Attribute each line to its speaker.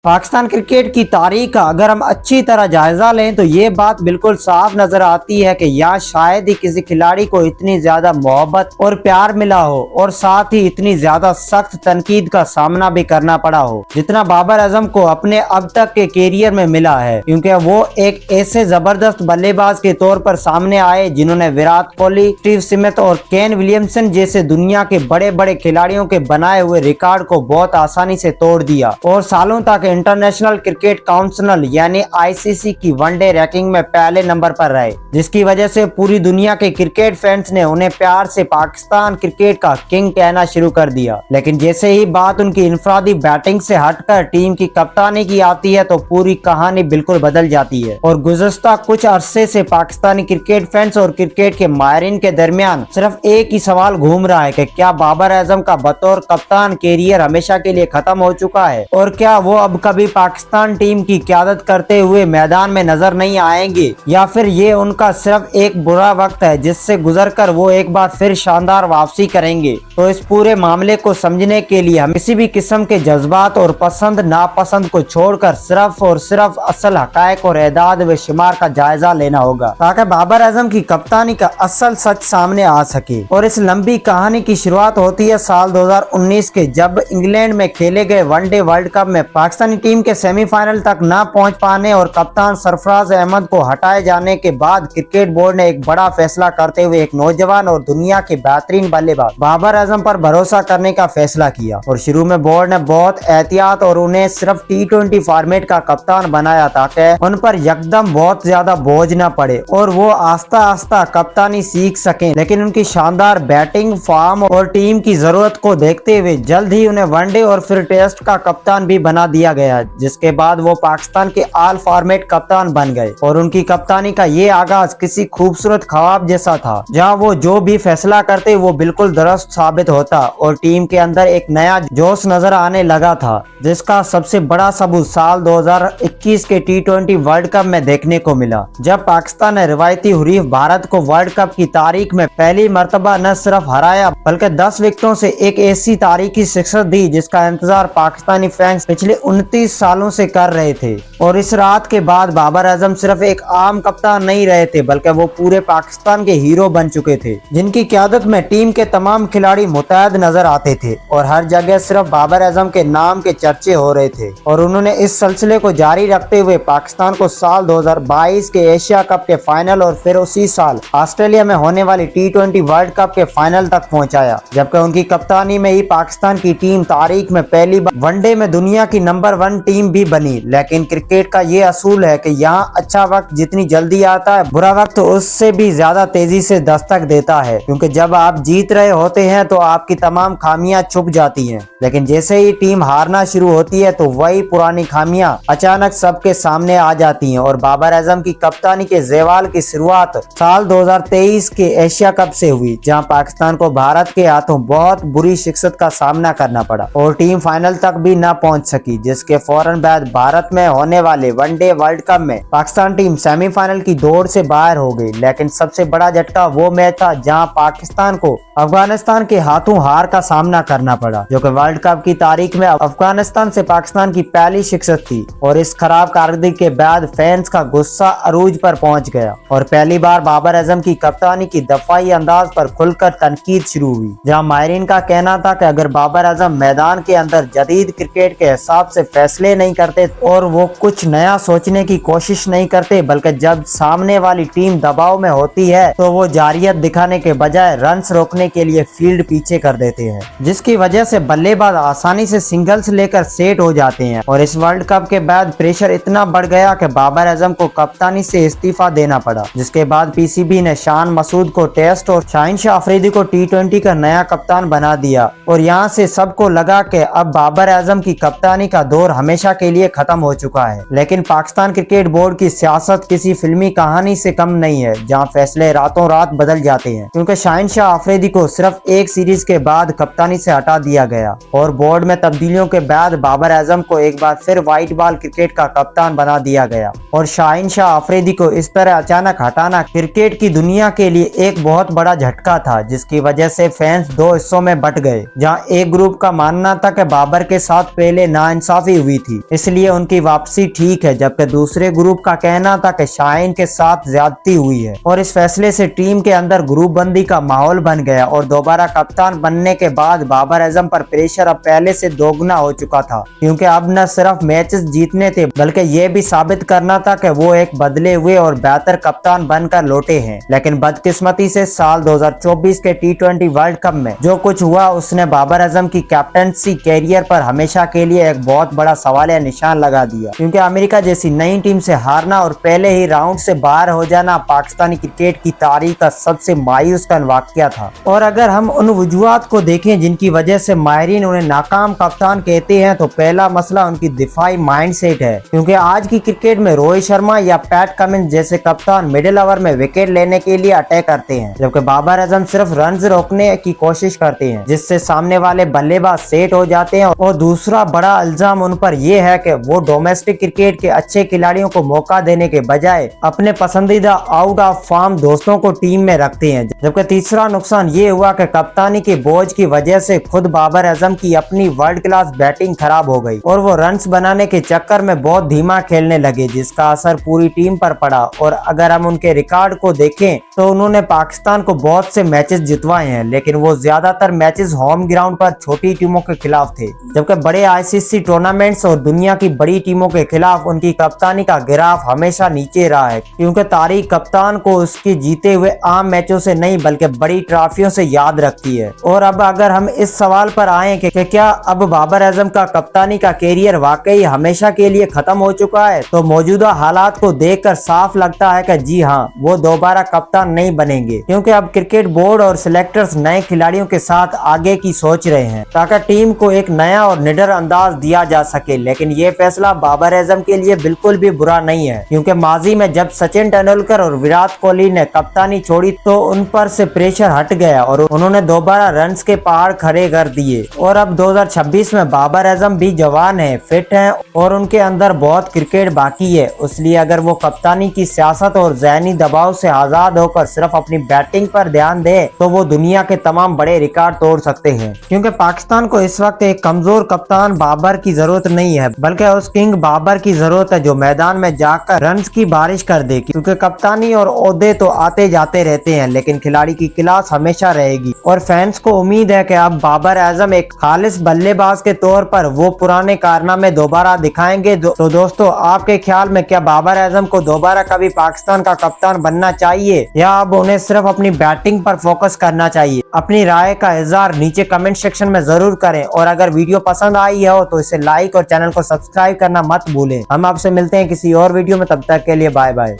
Speaker 1: Pakistan cricket की तारीख का अगर हम अच्छी तरह जायजा लें तो ये बात बिल्कुल साफ नजर आती है कि यहाँ शायद ही किसी खिलाड़ी को इतनी ज्यादा मोहब्बत और प्यार मिला हो और साथ ही इतनी ज्यादा सख्त तनकीद का सामना भी करना पड़ा हो जितना बाबर आजम को अपने अब तक के कैरियर में मिला है, क्योंकि वो एक ऐसे जबरदस्त बल्लेबाज के तौर पर सामने आए जिन्होंने विराट कोहली, स्टीव स्मिथ और केन विलियमसन जैसे दुनिया के बड़े बड़े खिलाड़ियों के बनाए हुए रिकॉर्ड को बहुत आसानी से तोड़ दिया और सालों तक इंटरनेशनल क्रिकेट काउंसिल यानी आईसीसी की वनडे रैंकिंग में पहले नंबर पर रहे, जिसकी वजह से पूरी दुनिया के क्रिकेट फैंस ने उन्हें प्यार से पाकिस्तान क्रिकेट का किंग कहना शुरू कर दिया। लेकिन जैसे ही बात उनकी इनफरादी बैटिंग से हटकर टीम की कप्तानी की आती है तो पूरी कहानी बिल्कुल बदल जाती है और गुज़श्ता कुछ अरसे से पाकिस्तानी क्रिकेट फैंस और क्रिकेट के माहिरीन के दरमियान सिर्फ एक ही सवाल घूम रहा है कि क्या बाबर आजम का बतौर कप्तान कैरियर हमेशा के लिए खत्म हो चुका है और क्या वो अब कभी पाकिस्तान टीम की क़यादत करते हुए मैदान में नजर नहीं आएंगे, या फिर ये उनका सिर्फ एक बुरा वक्त है जिससे गुजरकर वो एक बार फिर शानदार वापसी करेंगे। तो इस पूरे मामले को समझने के लिए हम किसी भी किस्म के जज्बात और पसंद नापसंद को छोड़कर सिर्फ और सिर्फ असल हकायक और एदाद व शुमार का जायजा लेना होगा ताकि बाबर आजम की कप्तानी का असल सच सामने आ सके। और इस लंबी कहानी की शुरुआत होती है साल 2019 के, जब इंग्लैंड में खेले गए वनडे वर्ल्ड कप में पाकिस्तानी टीम के सेमीफाइनल तक न पहुंच पाने और कप्तान सरफराज अहमद को हटाए जाने के बाद क्रिकेट बोर्ड ने एक बड़ा फैसला करते हुए एक नौजवान और दुनिया के बेहतरीन बल्लेबाज बाबर आजम पर भरोसा करने का फैसला किया। और शुरू में बोर्ड ने बहुत एहतियात और उन्हें सिर्फ T20 फॉर्मेट का कप्तान बनाया ताकि उन पर यकदम बहुत ज्यादा बोझ न पड़े और वो आस्ता आस्ता कप्तानी सीख सकें। लेकिन उनकी शानदार बैटिंग फॉर्म और टीम की जरूरत को देखते हुए जल्द ही उन्हें वनडे और फिर टेस्ट का कप्तान भी बना दिया गया, जिसके बाद वो पाकिस्तान के ऑल फॉर्मेट कप्तान बन गए। और उनकी कप्तानी का ये आगाज किसी खूबसूरत ख्वाब जैसा था, जहां वो जो भी फैसला करते वो बिल्कुल दुरुस्त साबित होता और टीम के अंदर एक नया जोश नजर आने लगा था, जिसका सबसे बड़ा सबूत साल 2021 के T20 वर्ल्ड कप में देखने को मिला, जब पाकिस्तान ने रिवायती हुरीफ भारत को वर्ल्ड कप की तारीख में पहली मर्तबा न सिर्फ हराया बल्कि 10 विकेटों से एक ऐसी तारीखी शिकस्त दी जिसका इंतजार पाकिस्तानी फैंस पिछले 29 सालों से कर रहे थे। और इस रात के बाद बाबर आजम सिर्फ एक आम कप्तान नहीं रहे थे बल्कि वो पूरे पाकिस्तान के हीरो बन चुके थे, जिनकी क़यादत में टीम के तमाम खिलाड़ी मुतहद नजर आते थे और हर जगह सिर्फ बाबर आजम के नाम के चर्चे हो रहे थे। और उन्होंने इस सिलसिले को जारी रखते हुए पाकिस्तान को साल 2022 के एशिया कप के फाइनल और फिर उसी साल ऑस्ट्रेलिया में होने वाली T20 वर्ल्ड कप के फाइनल तक पहुंचाया, जबकि उनकी कप्तानी में ही पाकिस्तान की टीम तारीख में पहली बार वनडे में दुनिया की नंबर 1 टीम भी बनी। लेकिन क्रिकेट का ये असूल है कि यहाँ अच्छा वक्त जितनी जल्दी आता है, बुरा वक्त उससे भी ज्यादा तेजी से दस्तक देता है, क्योंकि जब आप जीत रहे होते हैं तो आपकी तमाम खामियां छुप जाती हैं, लेकिन जैसे ही टीम हारना शुरू होती है तो वही पुरानी खामियां अचानक सबके सामने आ जाती हैं। और बाबर आजम की कप्तानी के ज़वाल की शुरुआत साल 2023 के एशिया कप से हुई, जहां पाकिस्तान को भारत के हाथों बहुत बुरी शिकस्त का सामना करना पड़ा और टीम फाइनल तक भी न पहुंच सकी, जिसके फौरन बाद भारत में होने वाले वनडे वर्ल्ड कप में पाकिस्तान टीम सेमीफाइनल की दौड़ से बाहर हो गई। लेकिन सबसे बड़ा झटका वो मैच था जहां पाकिस्तान को अफगानिस्तान के हाथों हार का सामना करना पड़ा, जो कि वर्ल्ड कप की तारीख में अफगानिस्तान से पाकिस्तान की पहली शिकस्त थी। और इस खराब कारकर्दगी के बाद फैंस का गुस्सा अरूज पर पहुंच गया और पहली बार बाबर आजम की कप्तानी की दफाई अंदाज पर खुलकर तनकीद शुरू हुई, जहां माहिरीन का कहना था कि अगर बाबर आजम मैदान के अंदर जदीद क्रिकेट के हिसाब से फैसले नहीं करते और वो कुछ नया सोचने की कोशिश नहीं करते, बल्कि जब सामने वाली टीम दबाव में होती है तो वो जारियत दिखाने के बजाय रन्स रोकने के लिए फील्ड पीछे कर देते हैं, जिसकी वजह से बल्लेबाज आसानी से सिंगल्स लेकर सेट हो जाते हैं। और इस वर्ल्ड कप के बाद प्रेशर इतना बढ़ गया कि बाबर आजम को कप्तानी से इस्तीफा देना पड़ा, जिसके बाद पीसीबी ने शान मसूद को टेस्ट और शाहीन शाह अफरीदी को T20 का नया कप्तान बना दिया। और यहाँ से सबको लगा कि अब बाबर आजम की कप्तानी का दौर हमेशा के लिए खत्म हो चुका है। लेकिन पाकिस्तान क्रिकेट बोर्ड की सियासत किसी फिल्मी कहानी से कम नहीं है, जहाँ फैसले रातों रात बदल जाते हैं, क्योंकि शाहीन शाह अफरीदी को सिर्फ एक सीरीज के बाद कप्तानी से हटा दिया गया और बोर्ड में तब्दीलियों के बाद बाबर आजम को एक बार फिर व्हाइट बॉल क्रिकेट का कप्तान बना दिया गया। और शाहीन शाह अफरीदी को इस तरह अचानक हटाना क्रिकेट की दुनिया के लिए एक बहुत बड़ा झटका था, जिसकी वजह से फैंस दो हिस्सों में बट गए, जहां एक ग्रुप का मानना था कि बाबर के साथ पहले नाइंसाफी भी हुई थी, इसलिए उनकी वापसी ठीक है। जबकि दूसरे ग्रुप का कहना था कि शाहीन के साथ ज्यादती हुई है और इस फैसले से टीम के अंदर ग्रुप बंदी का माहौल बन गया और दोबारा कप्तान बनने के बाद बाबर आजम पर प्रेशर अब पहले से दोगुना हो चुका था, क्योंकि अब न सिर्फ मैचेस जीतने थे बल्कि ये भी साबित करना था कि वो एक बदले हुए और बेहतर कप्तान बनकर लौटे हैं। लेकिन बदकिस्मती से साल 2024 के T20 वर्ल्ड कप में जो कुछ हुआ उसने बाबर आजम की कैप्टनसी कैरियर पर हमेशा के लिए एक बहुत बड़ा सवालिया निशान लगा दिया, क्योंकि अमेरिका जैसी नई टीम से हारना और पहले ही राउंड से बाहर हो जाना पाकिस्तानी क्रिकेट की तारीख का सबसे मायूस कन वाकया था। और अगर हम उन वजूहात को देखें जिनकी वजह से माहिरीन उन्हें नाकाम कप्तान कहते हैं, तो पहला मसला उनकी दिफाई माइंडसेट है, क्योंकि आज की क्रिकेट में रोहित शर्मा या पैट कमिंस जैसे कप्तान मिडिल ओवर में विकेट लेने के लिए अटैक करते हैं, जबकि बाबर आजम सिर्फ रन रोकने की कोशिश करते हैं, जिससे सामने वाले बल्लेबाज सेट हो जाते हैं। और दूसरा बड़ा इल्जाम उन पर यह है कि वो डोमेस्टिक क्रिकेट के अच्छे खिलाड़ियों को मौका देने के बजाय अपने पसंदीदा आउट ऑफ फॉर्म दोस्तों को टीम में रखते हैं। जबकि तीसरा नुकसान ये हुआ कि कप्तानी के बोझ की वजह से खुद बाबर आजम की अपनी वर्ल्ड क्लास बैटिंग खराब हो गई और वो रन्स बनाने के चक्कर में बहुत धीमा खेलने लगे, जिसका असर पूरी टीम पर पड़ा। और अगर हम उनके रिकॉर्ड को देखें तो उन्होंने पाकिस्तान को बहुत से मैचेस जितवाए हैं, लेकिन वो ज्यादातर मैचेस होम ग्राउंड पर छोटी टीमों के खिलाफ थे, जबकि बड़े ICC टूर्नामेंट्स और दुनिया की बड़ी टीमों के खिलाफ उनकी कप्तानी का ग्राफ हमेशा नीचे रहा है, क्योंकि तारीख कप्तान को उसके जीते हुए आम मैचों से नहीं बल्कि बड़ी ट्रॉफियों से याद रखती है। और अब अगर हम इस सवाल पर आए कि क्या अब बाबर आजम का कप्तानी का कैरियर वाकई हमेशा के लिए खत्म हो चुका है, तो मौजूदा हालात को देखकर साफ लगता है कि जी हाँ, वो दोबारा कप्तान नहीं बनेंगे, क्योंकि अब क्रिकेट बोर्ड और सिलेक्टर्स नए खिलाड़ियों के साथ आगे की सोच रहे हैं ताकि टीम को एक नया और निडर अंदाज दिया जा सके। लेकिन ये फैसला बाबर आजम के लिए बिल्कुल भी बुरा नहीं है, क्योंकि माजी में जब सचिन तेंदुलकर और विराट कोहली ने कप्तानी छोड़ी तो उन पर से प्रेशर हट गया और उन्होंने दोबारा रन्स के पहाड़ खड़े कर दिए। और अब 2026 में बाबर आजम भी जवान है, फिट है और उनके अंदर बहुत क्रिकेट बाकी है, इसलिए अगर वो कप्तानी की सियासत और ज़हनी दबाव से आजाद होकर सिर्फ अपनी बैटिंग पर ध्यान दे तो वो दुनिया के तमाम बड़े रिकॉर्ड तोड़ सकते हैं। क्योंकि पाकिस्तान को इस वक्त एक कमजोर कप्तान बाबर की जरूरत नहीं है, बल्कि उस किंग बाबर की जरूरत है जो मैदान में जाकर रन्स की बारिश कर दे, क्योंकि कप्तानी और ओहदे तो आते जाते रहते हैं लेकिन खिलाड़ी की क्लास हमेशा रहेगी। और फैंस को उम्मीद है कि अब बाबर आजम एक खालिस बल्लेबाज के तौर पर वो पुराने कारनामे दोबारा दिखाएंगे। तो दोस्तों, आपके ख्याल में क्या बाबर आजम को दोबारा कभी पाकिस्तान का कप्तान बनना चाहिए या अब उन्हें सिर्फ अपनी बैटिंग पर फोकस करना चाहिए? अपनी राय का इज़हार नीचे कमेंट सेक्शन में जरूर करें और अगर वीडियो पसंद आई हो तो इसे लाइक और चैनल को सब्सक्राइब करना मत भूलें। हम आपसे मिलते हैं किसी और वीडियो में, तब तक के लिए बाय बाय।